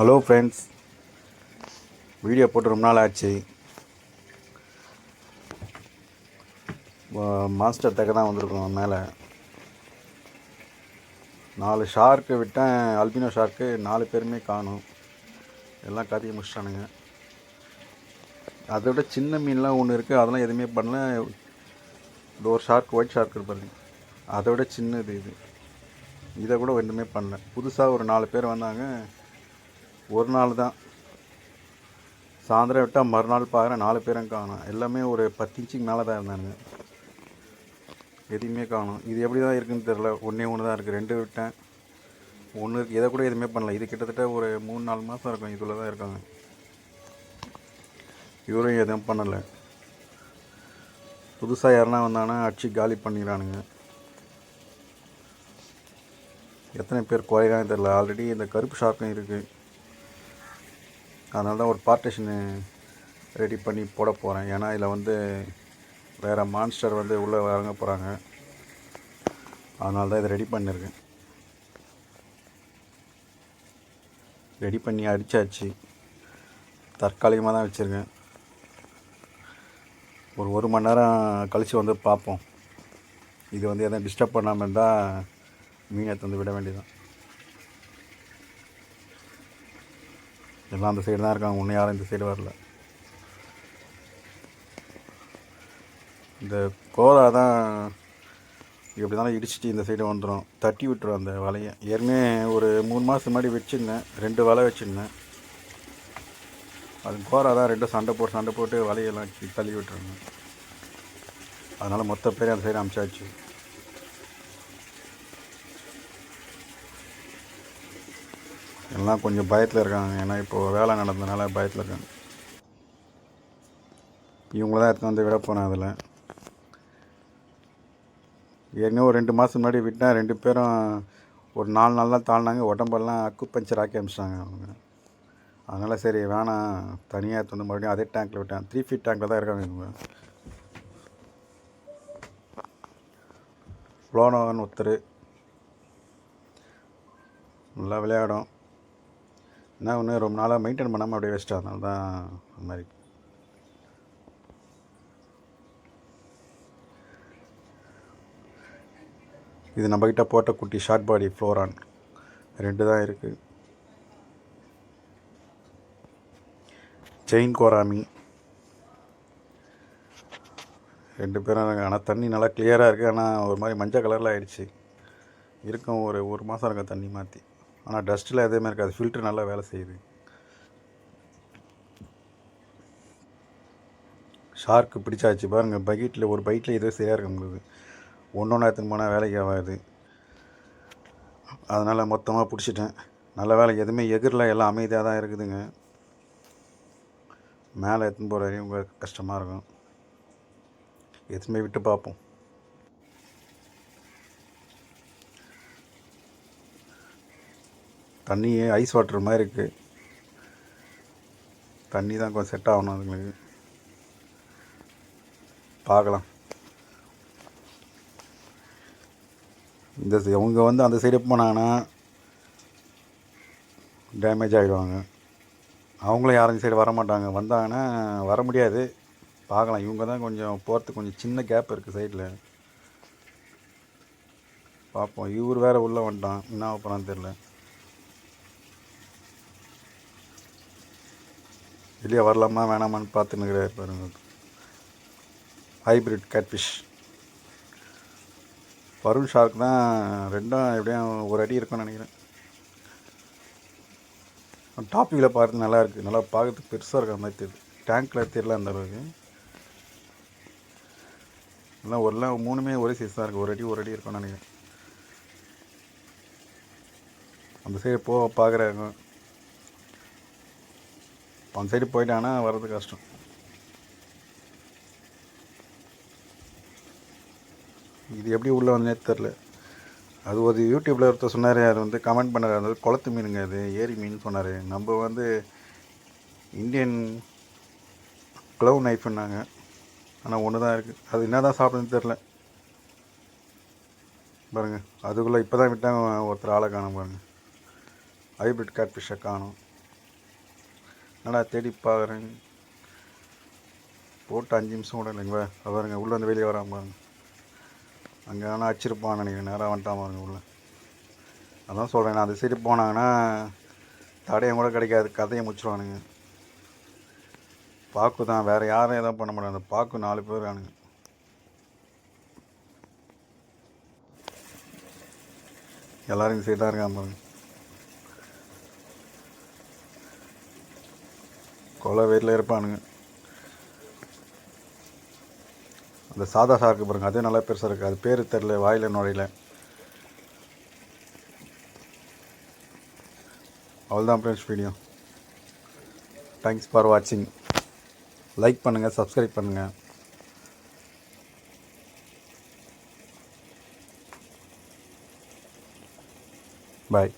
Hello friends, video போட்டு ரொம்ப நாள் ஆச்சு. மாஸ்டர் தக்க தான் வந்திருக்கோம். மேலே 4 ஷார்க்கு விட்டேன், அல்பினோ ஷார்க்கு. 4 பேருமே காணும், எல்லாம் கதையை முடிச்சிட்டானுங்க. அதை விட சின்ன மீன்லாம் ஒன்று இருக்குது, அதெல்லாம் எதுவுமே பண்ணல. இது ஒரு ஷார்க், ஒயிட் ஷார்க் இருப்பாருங்க, அதை விட சின்னது இது. இதை கூட ஒன்றுமே பண்ணல. புதுசாக ஒரு 4 பேர் வந்தாங்க. ஒரு நாள் தான், சாயந்தரம் விட்டால் மறுநாள் பார்க்குறேன் 4 பேரும் காணும். எல்லாமே ஒரு 10 இன்ச்சுக்கு மேலே தான் இருந்தானுங்க. எதுவுமே காணும். இது எப்படி தான் இருக்குதுன்னு தெரில. ஒன்று தான் இருக்குது. 2 விட்டேன், ஒன்று இதை கூட எதுவுமே பண்ணல. இது கிட்டத்தட்ட ஒரு 3-4 மாதம் இருக்கும். இதில் தான் இருக்காங்க. இவரும் எதுவும் பண்ணலை. புதுசாக யாருன்னா வந்தாங்கன்னா அடிச்சு காலி பண்ணிடுறானுங்க. எத்தனை பேர் குறையான்னு தெரில. ஆல்ரெடி இந்த கருப்பு ஷார்க்கும் இருக்குது. அதனால தான் ஒரு பார்ட்டிஷனு ரெடி பண்ணி போட போகிறேன். ஏன்னா இதில் வந்து வேறு மான்ஸ்டர் வந்து உள்ளே இறங்க போகிறாங்க. அதனால தான் இதை ரெடி பண்ணியிருக்கேன். ரெடி பண்ணி அடித்தாச்சு. தற்காலிகமாக தான் வச்சுருக்கேன். ஒரு மணி நேரம் கழித்து வந்து பார்ப்போம். இது வந்து எதுவும் டிஸ்டர்ப் பண்ணாமல் இருந்தால் மீனை தந்து விட வேண்டியதான். எல்லாம் அந்த சைடு தான் இருக்காங்க. ஒன்றும் யாரும் இந்த சைடு வரல. இந்த கோரா தான் எப்படி தானே இடிச்சிட்டு இந்த சைடு வந்துடும், தட்டி விட்டுரும் அந்த வலையை. ஏற்கனவே ஒரு 3 மாதம் முன்னாடி வச்சுருந்தேன், 2 வலை வச்சுருந்தேன். அது கோரா தான் 2 சண்டை போட்டு வலையெல்லாம் தள்ளி விட்டுருங்க. அதனால் மொத்த பேர் அந்த சைடு அமிச்சாச்சு. எல்லாம் கொஞ்சம் பயத்தில் இருக்காங்க. ஏன்னா இப்போது வேலை நடந்ததுனால பயத்தில் இருக்காங்க. இவங்கள தான் எடுத்து வந்து விட போனேன். அதில் ஏற்கனவே ஒரு 2 மாதம் முன்னாடி விட்டேன். 2 பேரும் ஒரு 4 நாள் தான் தாழ்னாங்க. உடம்பெல்லாம் அக்கு பஞ்சர் ஆக்கி அமிச்சிட்டாங்க அவங்க. அதனால் சரி வேணாம், தனியாக எடுத்து வந்து மறுபடியும் அதே டேங்க்கில் விட்டேன். 3 ஃபீட் டேங்க்கில் தான் இருக்காங்க இவங்க. ஃப்ளோனோன்னு ஒருத்தர் நல்லா விளையாடும். என்ன ஒன்று, ரொம்ப நாளாக மெயின்டைன் பண்ணாமல் அப்படியே வச்சிட்டேன். அதனால தான் அந்த மாதிரி. இது நம்மக்கிட்ட போட்ட குட்டி ஷார்ட் பாடி ஃப்ளோரான் 2 தான் இருக்குது. செயின் கோராமி 2 பேரும் இருக்காங்க. ஆனால் தண்ணி நல்லா கிளியராக இருக்குது. ஆனால் ஒரு மாதிரி மஞ்சள் கலரில் ஆகிடுச்சு. இருக்கும் ஒரு மாதம் இருக்கும் தண்ணி மாற்றி. ஆனால் டஸ்ட்டில் எதுவுமே இருக்காது. ஃபில்ட்ரு நல்லா வேலை செய்யுது. ஷார்க்கு பிடிச்சாச்சு பாருங்கள். பக்கெட்டில் ஒரு பைட்டில் இதே சரியாக இருக்கு உங்களுக்கு. ஒன்றா எடுத்துன்னு போனால் வேலைக்கு ஆகாது. அதனால் மொத்தமாக பிடிச்சிட்டேன். நல்ல வேலை எதுவுமே எகிரில், எல்லாம் அமைதியாக தான் இருக்குதுங்க. மேலே எடுத்துன்னு போகிற வரையும் உங்களுக்கு கஷ்டமாக இருக்கும். எதுவுமே விட்டு பார்ப்போம். தண்ணி ஐஸ் வாட்டர் மாதிரி இருக்குது. தண்ணி தான் கொஞ்சம் செட் ஆகணும் அதுங்களுக்கு. பார்க்கலாம். அவங்க வந்து அந்த சைடு போனாங்கன்னா டேமேஜ் ஆகிடுவாங்க. அவங்களும் யாரும் இந்த சைடு வர மாட்டாங்க. வந்தாங்கன்னா வர முடியாது. பார்க்கலாம். இவங்க தான் கொஞ்சம் போகிறதுக்கு கொஞ்சம் சின்ன கேப் இருக்குது சைடில். பார்ப்போம். இவர் வேறு உள்ளே வந்துட்டான். என்ன போகிறான்னு தெரில. வெளியே வரலாமா வேணாமான்னு பார்த்துன்னுக்கிறாரு பாருங்க. ஹைப்ரிட் கேட்ஃபிஷ் வருண் ஷார்க் தான். 2ம் எப்படியும் ஒரு அடி இருக்கும்னு நினைக்கிறேன். டாப்பிக்கில் பார்த்து நல்லா இருக்குது. நல்லா பார்க்கறதுக்கு பெருசாக இருக்கிற மாதிரி தெரியுது. டேங்க்கில் தெரியல அந்த அளவுக்கு. எல்லாம் 3மே ஒரே சைஸ் தான் இருக்குது. ஒரு அடி இருக்கும்னு நினைக்கிறேன். அந்த சைடு பார்க்குறாங்க. அந்த சைடு போயிட்டாங்கன்னா வர்றது கஷ்டம். இது எப்படி உள்ளே வந்தே தெரில. அது ஒரு யூடியூப்பில் ஒருத்தர் சொன்னார். அது வந்து கமெண்ட் பண்ணார். அது குளத்து மீனுங்க, அது ஏரி மீன் சொன்னார். நம்ம வந்து இந்தியன் க்ளவ் நைஃப்னாங்க. ஆனால் ஒன்று தான் இருக்குது. அது என்ன தான் சாப்பிடுன்னு தெரில பாருங்கள். அதுக்குள்ளே இப்போ தான் விட்டாங்க. ஒருத்தர் ஆளை காணும் பாருங்கள். ஹைப்ரிட் கேட்ஃபிஷ்ஷை காணும். என்னடா தேடி பார்க்குறேன், போட்டு 5 நிமிஷம் கூட இல்லைங்க. பாருங்க உள்ளே வந்து வெளியே வராமல் பாருங்க. அங்கே வேணால் அடிச்சிருப்பான்னு நினைக்கிறேன். நேராக வந்துட்டான் பாருங்க உள்ளே. அதான் சொல்கிறேன், நான் அந்த சைடு போனாங்கன்னா தடையம் கூட கிடைக்காது, கதையை முடிச்சிடுவானுங்க. பாக்கு தான், வேறு யாரும் எதாவது பண்ண மாட்டாங்க. அந்த பாக்கு 4 பேர் இருக்கானுங்க. எல்லோரும் இந்த சைடு தான் இருக்காங்க பாருங்க. கொலை வீட்டில் இருப்பானுங்க. அந்த சாதா ஷார்க்கு பாருங்க, அதே நல்லா பெருசாக இருக்குது. அது பேர் தெரில, வாயில் நுழையில. அவ்வளோதான் ஃப்ரெண்ட்ஸ் வீடியோ. தேங்க்ஸ் ஃபார் வாட்சிங். லைக் பண்ணுங்கள், சப்ஸ்கிரைப் பண்ணுங்கள். பாய்.